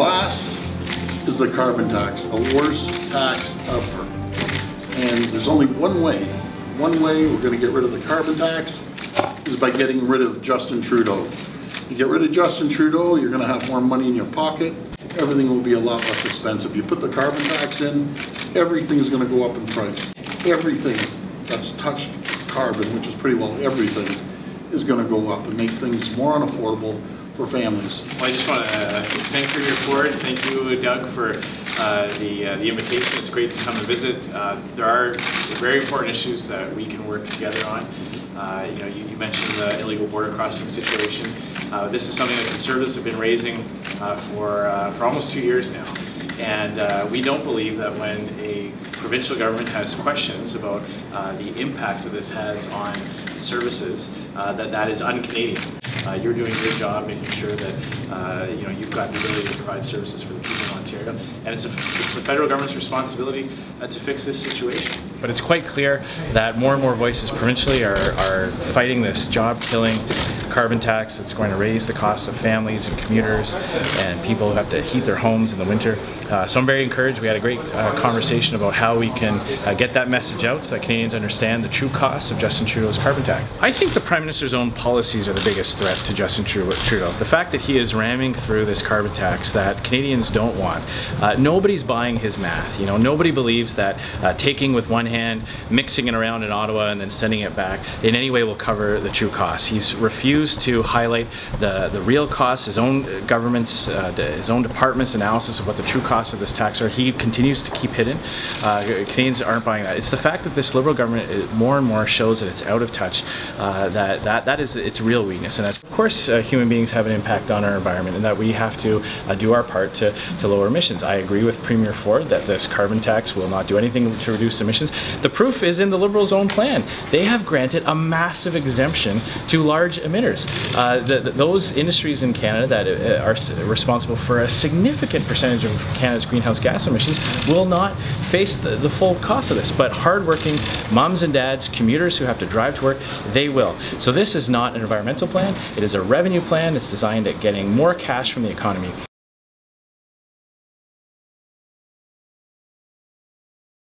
last is the carbon tax, the worst tax ever. And there's only one way we're going to get rid of the carbon tax is by getting rid of Justin Trudeau. You get rid of Justin Trudeau, you're going to have more money in your pocket. Everything will be a lot less expensive. You put the carbon tax in, everything is going to go up in price. Everything that's touched carbon, which is pretty well everything, is going to go up and make things more unaffordable for families. Well, I just want to thank Premier Ford. Thank you, Doug, for the invitation. It's great to come and visit. There are very important issues that we can work together on. You mentioned the illegal border crossing situation. This is something that Conservatives have been raising for almost 2 years now. And we don't believe that when a provincial government has questions about the impacts that this has on services, that is un-Canadian. You're doing a good job making sure that you've got the ability to provide services for the people of Ontario, and it's the federal government's responsibility to fix this situation. But it's quite clear that more and more voices provincially are fighting this job-killing carbon tax that's going to raise the cost of families and commuters and people who have to heat their homes in the winter. So I'm very encouraged. We had a great conversation about how we can get that message out so that Canadians understand the true costs of Justin Trudeau's carbon tax. I think the Prime Minister's own policies are the biggest threat to Justin Trudeau. The fact that he is ramming through this carbon tax that Canadians don't want. Nobody's buying his math. Nobody believes that taking with one hand, mixing it around in Ottawa and then sending it back in any way will cover the true costs. He's refused to highlight the real costs, his own government's, his own department's analysis of what the true costs of this tax are. He continues to keep hidden. Canadians aren't buying that. It's the fact that this Liberal government more and more shows that it's out of touch, that is its real weakness. And of course, human beings have an impact on our environment, and that we have to do our part to lower emissions. I agree with Premier Ford that this carbon tax will not do anything to reduce emissions. The proof is in the Liberals' own plan. They have granted a massive exemption to large emitters. Those industries in Canada that are responsible for a significant percentage of Canada's greenhouse gas emissions will not face the full cost of this. But hardworking moms and dads, commuters who have to drive to work, they will. So this is not an environmental plan. It is a revenue plan. It's designed at getting more cash from the economy.